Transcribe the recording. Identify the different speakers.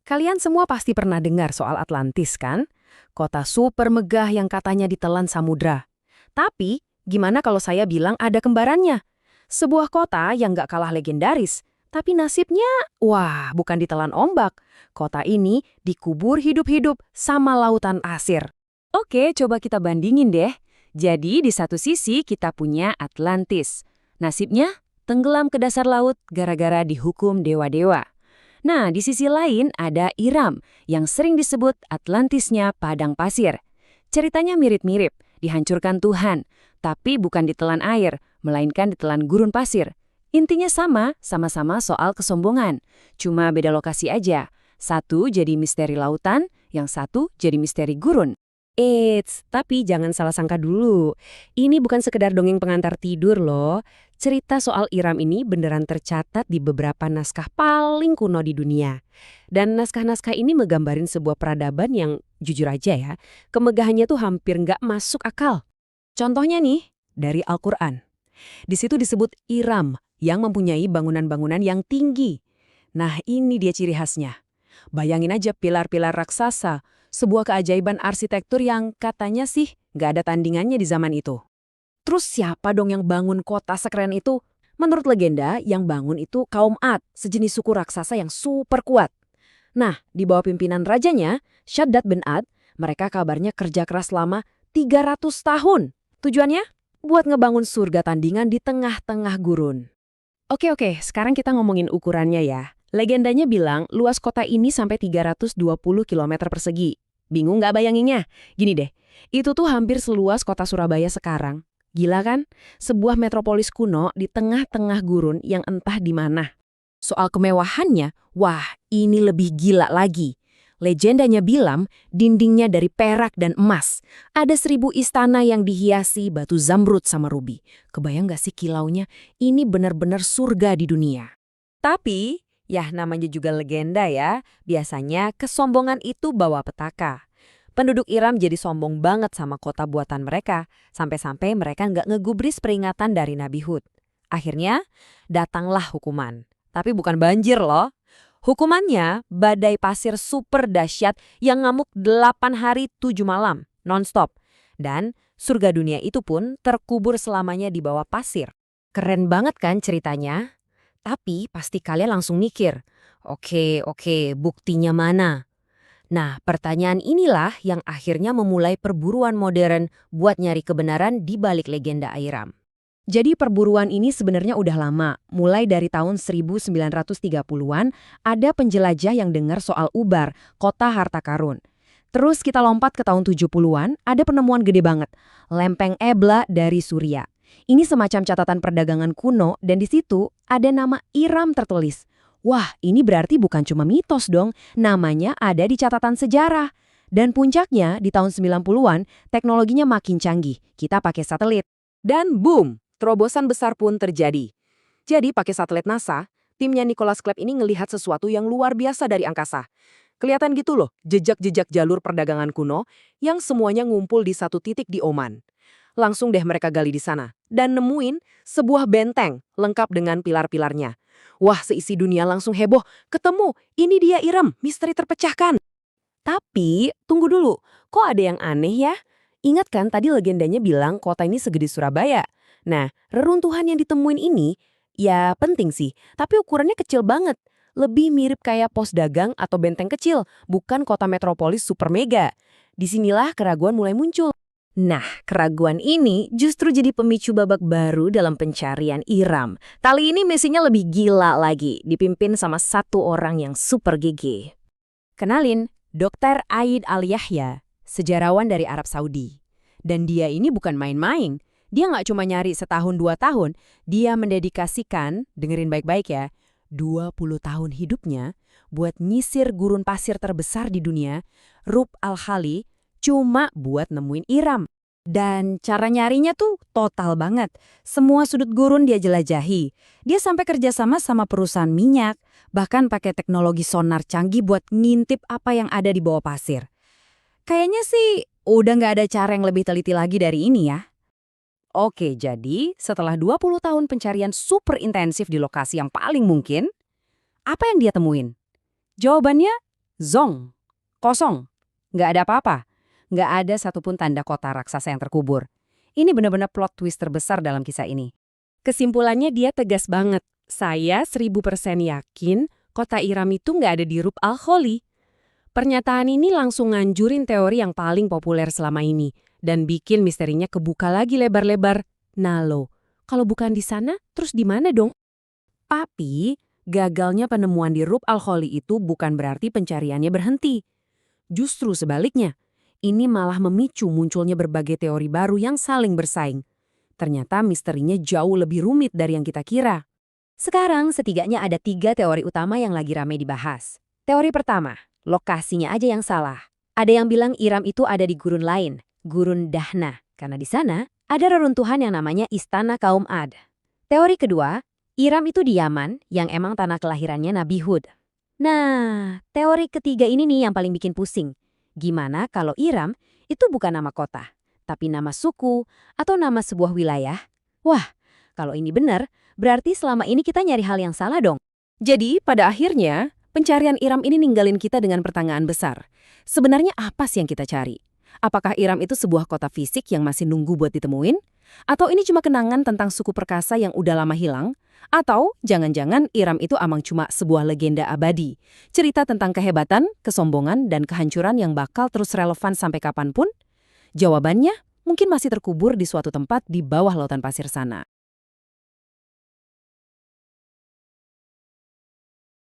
Speaker 1: Kalian semua pasti pernah dengar soal Atlantis kan? Kota super megah yang katanya ditelan samudra. Tapi, gimana kalau saya bilang ada kembarannya? Sebuah kota yang gak kalah legendaris. Tapi nasibnya, wah, bukan ditelan ombak. Kota ini dikubur hidup-hidup sama lautan pasir.
Speaker 2: Oke, coba kita bandingin deh. Jadi di satu sisi kita punya Atlantis. Nasibnya tenggelam ke dasar laut gara-gara dihukum dewa-dewa. Nah, di sisi lain ada Iram yang sering disebut Atlantisnya padang pasir. Ceritanya mirip-mirip, dihancurkan Tuhan, tapi bukan ditelan air, melainkan ditelan gurun pasir. Intinya sama-sama soal kesombongan. Cuma beda lokasi aja. Satu jadi misteri lautan, yang satu jadi misteri gurun.
Speaker 1: Eits, tapi jangan salah sangka dulu. Ini bukan sekedar dongeng pengantar tidur loh. Cerita soal Iram ini beneran tercatat di beberapa naskah paling kuno di dunia. Dan naskah-naskah ini menggambarin sebuah peradaban yang, jujur aja ya, kemegahannya tuh hampir nggak masuk akal. Contohnya nih, dari Al-Quran. Di situ disebut Iram yang mempunyai bangunan-bangunan yang tinggi. Nah, ini dia ciri khasnya. Bayangin aja pilar-pilar raksasa, sebuah keajaiban arsitektur yang katanya sih nggak ada tandingannya di zaman itu. Terus siapa dong yang bangun kota sekeren itu? Menurut legenda, yang bangun itu kaum Ad, sejenis suku raksasa yang super kuat. Nah, di bawah pimpinan rajanya, Shaddad bin Ad, mereka kabarnya kerja keras selama 300 tahun. Tujuannya? Buat ngebangun surga tandingan di tengah-tengah gurun. Oke, sekarang kita ngomongin ukurannya ya. Legendanya bilang luas kota ini sampai 320 km persegi. Bingung nggak bayanginnya? Gini deh, itu tuh hampir seluas kota Surabaya sekarang. Gila kan? Sebuah metropolis kuno di tengah-tengah gurun yang entah di mana. Soal kemewahannya, wah ini lebih gila lagi. Legendanya bilang dindingnya dari perak dan emas. Ada 1000 istana yang dihiasi batu zamrud sama rubi. Kebayang nggak sih kilaunya? Ini benar-benar surga di dunia. Tapi, ya namanya juga legenda ya, biasanya kesombongan itu bawa petaka. Penduduk Iram jadi sombong banget sama kota buatan mereka, sampai-sampai mereka nggak ngegubris peringatan dari Nabi Hud. Akhirnya, datanglah hukuman. Tapi bukan banjir loh. Hukumannya, badai pasir super dahsyat yang ngamuk 8 hari 7 malam, non-stop. Dan surga dunia itu pun terkubur selamanya di bawah pasir. Keren banget kan ceritanya? Tapi pasti kalian langsung mikir, oke, buktinya mana? Nah, pertanyaan inilah yang akhirnya memulai perburuan modern buat nyari kebenaran di balik legenda Iram. Jadi perburuan ini sebenarnya udah lama. Mulai dari tahun 1930-an, ada penjelajah yang dengar soal Ubar, kota harta karun. Terus kita lompat ke tahun 70-an, ada penemuan gede banget, lempeng Ebla dari Suria. Ini semacam catatan perdagangan kuno dan di situ ada nama Iram tertulis. Wah, ini berarti bukan cuma mitos dong, namanya ada di catatan sejarah. Dan puncaknya di tahun 90-an, teknologinya makin canggih. Kita pakai satelit. Dan boom, terobosan besar pun terjadi. Jadi pakai satelit NASA, timnya Nicholas Clapp ini ngelihat sesuatu yang luar biasa dari angkasa. Kelihatan gitu loh, jejak-jejak jalur perdagangan kuno yang semuanya ngumpul di satu titik di Oman. Langsung deh mereka gali di sana dan nemuin sebuah benteng lengkap dengan pilar-pilarnya. Wah, seisi dunia langsung heboh. Ketemu, ini dia Iram, misteri terpecahkan. Tapi, tunggu dulu. Kok ada yang aneh ya? Ingat kan tadi legendanya bilang kota ini segede Surabaya. Nah, reruntuhan yang ditemuin ini, ya penting sih, tapi ukurannya kecil banget. Lebih mirip kayak pos dagang atau benteng kecil, bukan kota metropolis super mega. Disinilah keraguan mulai muncul. Nah, keraguan ini justru jadi pemicu babak baru dalam pencarian Iram. Kali ini misinya lebih gila lagi, dipimpin sama satu orang yang super gigih. Kenalin, Dr. Aid Al-Yahya, sejarawan dari Arab Saudi. Dan dia ini bukan main-main. Dia nggak cuma nyari setahun 2 tahun, dia mendedikasikan, dengerin baik-baik ya, 20 tahun hidupnya buat nyisir gurun pasir terbesar di dunia, Rub Al-Khali, cuma buat nemuin Iram. Dan cara nyarinya tuh total banget. Semua sudut gurun dia jelajahi. Dia sampai kerjasama sama perusahaan minyak, bahkan pakai teknologi sonar canggih buat ngintip apa yang ada di bawah pasir. Kayaknya sih udah nggak ada cara yang lebih teliti lagi dari ini ya. Oke, jadi setelah 20 tahun pencarian super intensif di lokasi yang paling mungkin, apa yang dia temuin? Jawabannya Zong. Kosong. Nggak ada apa-apa. Nggak ada satupun tanda kota raksasa yang terkubur. Ini benar-benar plot twist terbesar dalam kisah ini. Kesimpulannya dia tegas banget. Saya 1000% yakin kota Iram itu nggak ada di Rub al-Khali. Pernyataan ini langsung nganjurin teori yang paling populer selama ini dan bikin misterinya kebuka lagi lebar-lebar. Nah lo, kalau bukan di sana, terus di mana dong? Tapi, gagalnya penemuan di Rub al-Khali itu bukan berarti pencariannya berhenti. Justru sebaliknya, ini malah memicu munculnya berbagai teori baru yang saling bersaing. Ternyata misterinya jauh lebih rumit dari yang kita kira.
Speaker 2: Sekarang setidaknya ada 3 teori utama yang lagi ramai dibahas. Teori pertama, lokasinya aja yang salah. Ada yang bilang Iram itu ada di gurun lain, Gurun Dahna, karena di sana ada reruntuhan yang namanya Istana Kaum Ad. Teori kedua, Iram itu di Yaman, yang emang tanah kelahirannya Nabi Hud. Nah, teori ketiga ini nih yang paling bikin pusing. Gimana kalau Iram itu bukan nama kota, tapi nama suku atau nama sebuah wilayah? Wah, kalau ini benar, berarti selama ini kita nyari hal yang salah dong.
Speaker 1: Jadi, pada akhirnya, pencarian Iram ini ninggalin kita dengan pertanyaan besar. Sebenarnya apa sih yang kita cari? Apakah Iram itu sebuah kota fisik yang masih nunggu buat ditemuin? Atau ini cuma kenangan tentang suku perkasa yang udah lama hilang? Atau jangan-jangan Iram itu amang cuma sebuah legenda abadi? Cerita tentang kehebatan, kesombongan, dan kehancuran yang bakal terus relevan sampai kapanpun? Jawabannya mungkin masih terkubur di suatu tempat di bawah lautan pasir sana.